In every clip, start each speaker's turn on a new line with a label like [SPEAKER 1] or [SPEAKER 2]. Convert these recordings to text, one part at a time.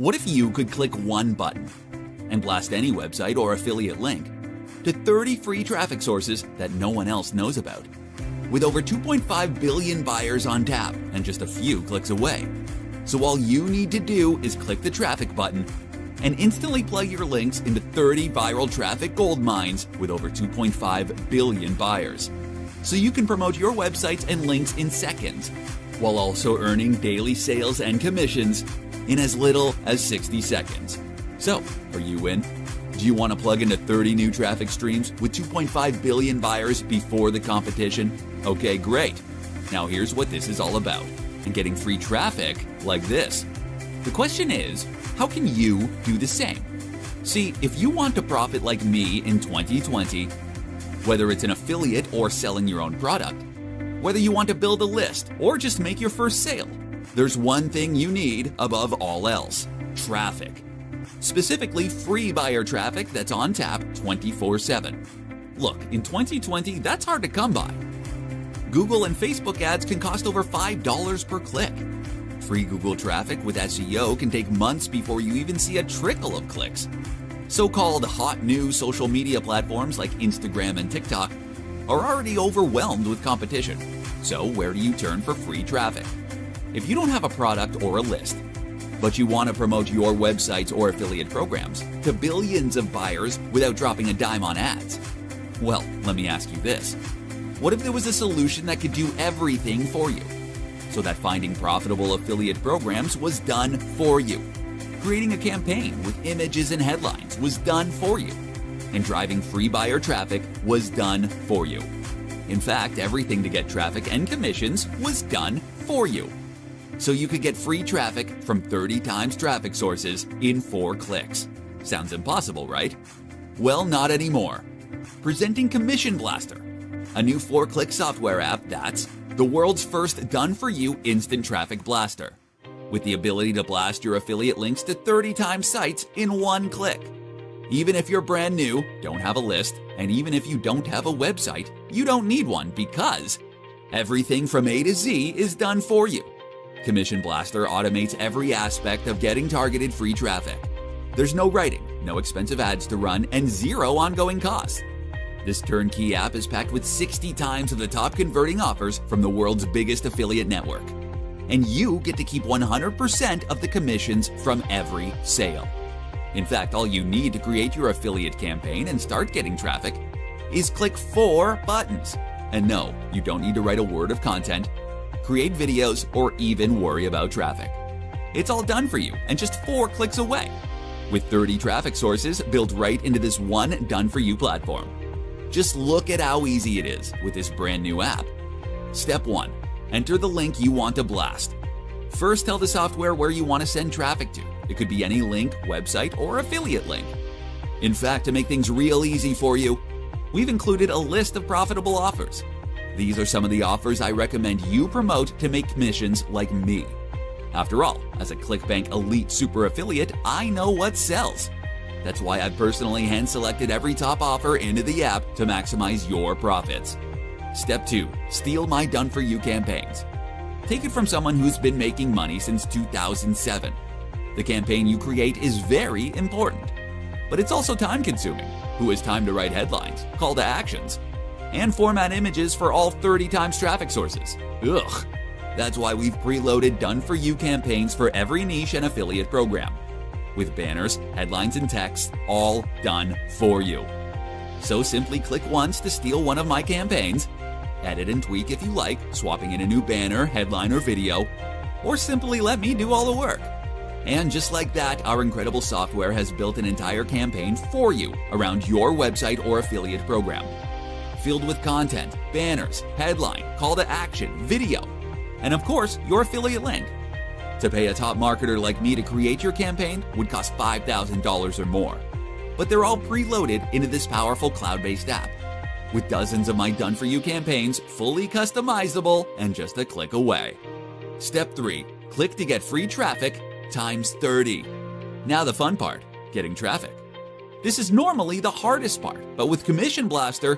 [SPEAKER 1] What if you could click one button and blast any website or affiliate link to 30 free traffic sources that no one else knows about? With over 2.5 billion buyers on tap and just a few clicks away. So all you need to do is click the traffic button and instantly plug your links into 30 viral traffic gold mines with over 2.5 billion buyers. So you can promote your websites and links in seconds, while also earning daily sales and commissions in as little as 60 seconds. So, are you in? Do you want to plug into 30 new traffic streams with 2.5 billion buyers before the competition? Okay, great. Now here's what this is all about, and getting free traffic like this. The question is, how can you do the same? See, if you want to profit like me in 2020, whether it's an affiliate or selling your own product, whether you want to build a list or just make your first sale, there's one thing you need above all else: traffic. Specifically, free buyer traffic that's on tap 24/7. Look, in 2020, that's hard to come by. Google and Facebook ads can cost over $5 per click. Free Google traffic with SEO can take months before you even see a trickle of clicks. So-called hot new social media platforms like Instagram and TikTok are already overwhelmed with competition. So where do you turn for free traffic? If you don't have a product or a list, but you want to promote your websites or affiliate programs to billions of buyers without dropping a dime on ads, well, let me ask you this. What if there was a solution that could do everything for you, so that finding profitable affiliate programs was done for you? Creating a campaign with images and headlines was done for you, and driving free buyer traffic was done for you. In fact, everything to get traffic and commissions was done for you. So you could get free traffic from 30 times traffic sources in 4 clicks. Sounds impossible, right? Well, not anymore. Presenting Commission Blaster, a new 4-click software app that's the world's first done-for-you instant traffic blaster, with the ability to blast your affiliate links to 30 times sites in 1 click. Even if you're brand new, don't have a list, and even if you don't have a website, you don't need one, because everything from A to Z is done for you. Commission Blaster automates every aspect of getting targeted free traffic. There's no writing, no expensive ads to run, and 0 ongoing costs. This turnkey app is packed with 60 times of the top converting offers from the world's biggest affiliate network. And you get to keep 100% of the commissions from every sale. In fact, all you need to create your affiliate campaign and start getting traffic is click 4 buttons. And no, you don't need to write a word of content, create videos, or even worry about traffic. It's all done for you and just 4 clicks away, with 30 traffic sources built right into this one done-for-you platform. Just look at how easy it is with this brand new app. Step 1. Enter the link you want to blast. First, tell the software where you want to send traffic to. It could be any link, website, or affiliate link. In fact, to make things real easy for you, we've included a list of profitable offers. These are some of the offers I recommend you promote to make commissions like me. After all, as a ClickBank Elite Super Affiliate, I know what sells. That's why I've personally hand-selected every top offer into the app to maximize your profits. Step 2. Steal my done-for-you campaigns. Take it from someone who's been making money since 2007. The campaign you create is very important, but it's also time-consuming. Who has time to write headlines, call to actions, and format images for all 30 times traffic sources? Ugh. That's why we've preloaded done-for-you campaigns for every niche and affiliate program, with banners, headlines, and text all done for you. So simply click once to steal one of my campaigns, edit and tweak if you like, swapping in a new banner, headline, or video, or simply let me do all the work. And just like that, our incredible software has built an entire campaign for you around your website or affiliate program, filled with content, banners, headline, call to action, video, and of course, your affiliate link. To pay a top marketer like me to create your campaign would cost $5,000 or more. But they're all preloaded into this powerful cloud-based app, with dozens of my done-for-you campaigns fully customizable and just a click away. Step 3. Click to get free traffic times 30. Now the fun part, getting traffic. This is normally the hardest part, but with Commission Blaster,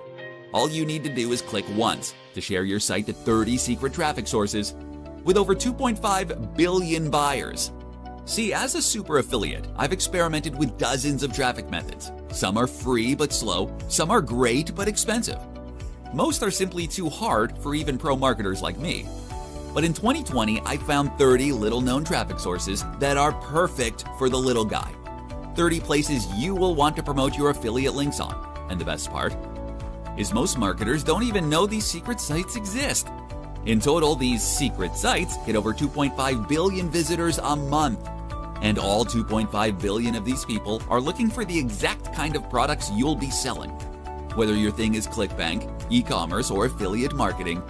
[SPEAKER 1] all you need to do is click once to share your site to 30 secret traffic sources with over 2.5 billion buyers. See, as a super affiliate, I've experimented with dozens of traffic methods. Some are free but slow, some are great but expensive. Most are simply too hard for even pro marketers like me. But in 2020, I found 30 little-known traffic sources that are perfect for the little guy. 30 places you will want to promote your affiliate links on. And the best part is most marketers don't even know these secret sites exist. In total, these secret sites get over 2.5 billion visitors a month. And all 2.5 billion of these people are looking for the exact kind of products you'll be selling. Whether your thing is ClickBank, e-commerce, or affiliate marketing,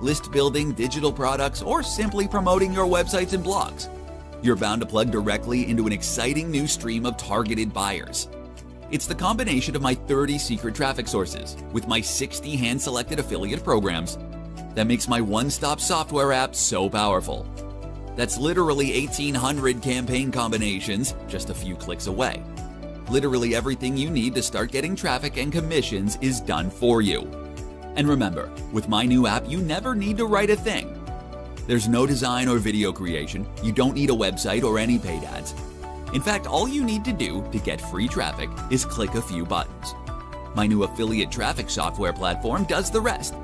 [SPEAKER 1] list building, digital products, or simply promoting your websites and blogs, you're bound to plug directly into an exciting new stream of targeted buyers. It's the combination of my 30 secret traffic sources with my 60 hand-selected affiliate programs that makes my one-stop software app so powerful. That's literally 1,800 campaign combinations just a few clicks away. Literally everything you need to start getting traffic and commissions is done for you. And remember, with my new app, you never need to write a thing. There's no design or video creation. You don't need a website or any paid ads. In fact, all you need to do to get free traffic is click a few buttons. My new affiliate traffic software platform does the rest.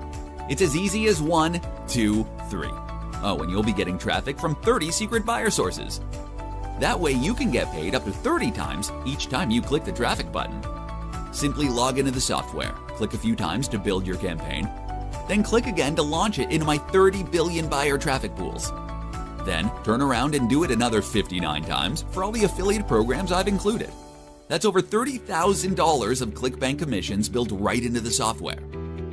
[SPEAKER 1] It's as easy as 1, 2, 3. Oh, and you'll be getting traffic from 30 secret buyer sources. That way you can get paid up to 30 times each time you click the traffic button. Simply log into the software, click a few times to build your campaign, then click again to launch it into my 30 billion buyer traffic pools. Then turn around and do it another 59 times for all the affiliate programs I've included. That's over $30,000 of ClickBank commissions built right into the software.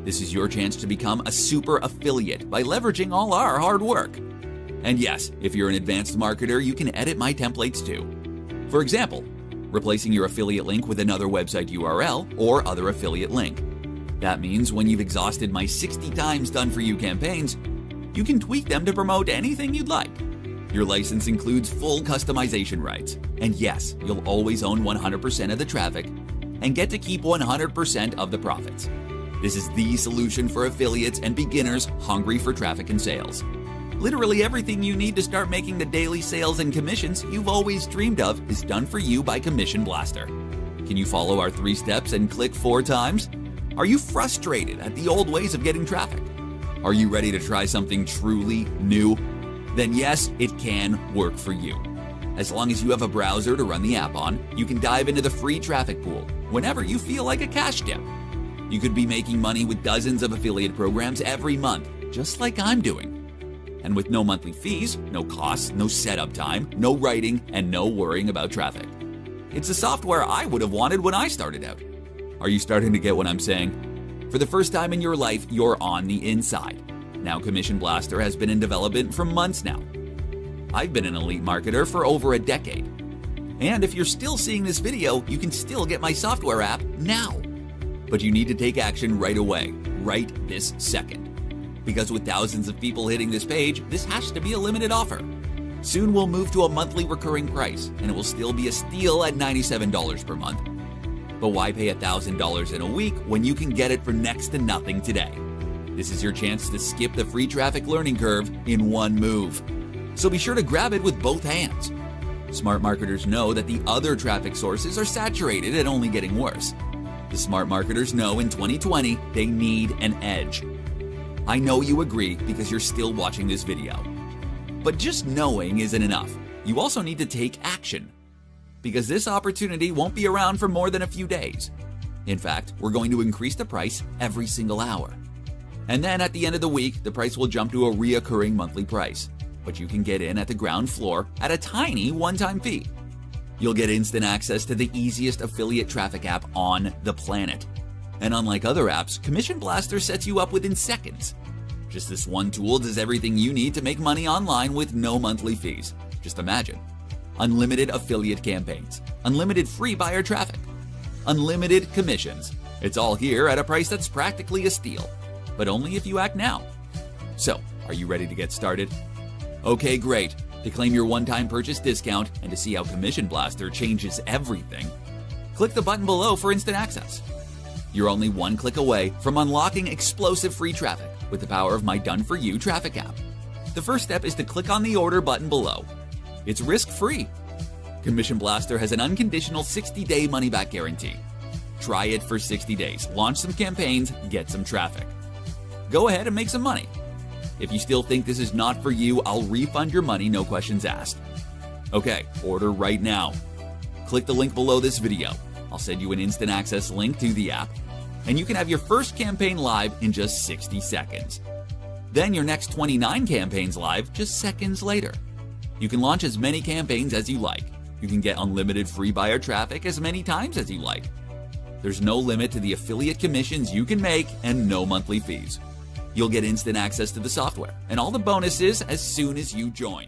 [SPEAKER 1] This is your chance to become a super affiliate by leveraging all our hard work. And yes, if you're an advanced marketer, you can edit my templates too. For example, replacing your affiliate link with another website URL or other affiliate link. That means when you've exhausted my 60 times done for you campaigns, you can tweak them to promote anything you'd like. Your license includes full customization rights. And yes, you'll always own 100% of the traffic and get to keep 100% of the profits. This is the solution for affiliates and beginners hungry for traffic and sales. Literally everything you need to start making the daily sales and commissions you've always dreamed of is done for you by Commission Blaster. Can you follow our 3 steps and click 4 times? Are you frustrated at the old ways of getting traffic? Are you ready to try something truly new? Then yes, it can work for you. As long as you have a browser to run the app on, you can dive into the free traffic pool whenever you feel like a cash dip. You could be making money with dozens of affiliate programs every month, just like I'm doing. And with no monthly fees, no costs, no setup time, no writing, and no worrying about traffic. It's the software I would have wanted when I started out. Are you starting to get what I'm saying? For the first time in your life, you're on the inside. Now Commission Blaster has been in development for months now. I've been an elite marketer for over a decade. And if you're still seeing this video, you can still get my software app now. But you need to take action right away, right this second. Because with thousands of people hitting this page, this has to be a limited offer. Soon we'll move to a monthly recurring price, and it will still be a steal at $97 per month. But why pay $1,000 in a week when you can get it for next to nothing today? This is your chance to skip the free traffic learning curve in one move. So be sure to grab it with both hands. Smart marketers know that the other traffic sources are saturated and only getting worse. The smart marketers know in 2020 they need an edge. I know you agree because you're still watching this video. But just knowing isn't enough. You also need to take action. Because this opportunity won't be around for more than a few days. In fact, we're going to increase the price every single hour. And then at the end of the week, the price will jump to a reoccurring monthly price. But you can get in at the ground floor at a tiny one-time fee. You'll get instant access to the easiest affiliate traffic app on the planet. And unlike other apps, Commission Blaster sets you up within seconds. Just this one tool does everything you need to make money online with no monthly fees. Just imagine. Unlimited affiliate campaigns, unlimited free buyer traffic, unlimited commissions. It's all here at a price that's practically a steal, but only if you act now. So, are you ready to get started? Okay, great. To claim your one-time purchase discount and to see how Commission Blaster changes everything, click the button below for instant access. You're only one click away from unlocking explosive free traffic with the power of my done-for-you traffic app. The first step is to click on the order button below. It's risk-free. Commission Blaster has an unconditional 60-day money-back guarantee. Try it for 60 days, launch some campaigns, get some traffic. Go ahead and make some money. If you still think this is not for you, I'll refund your money, no questions asked. Okay, order right now. Click the link below this video. I'll send you an instant access link to the app, and you can have your first campaign live in just 60 seconds. Then your next 29 campaigns live just seconds later. You can launch as many campaigns as you like. You can get unlimited free buyer traffic as many times as you like. There's no limit to the affiliate commissions you can make and no monthly fees. You'll get instant access to the software and all the bonuses as soon as you join.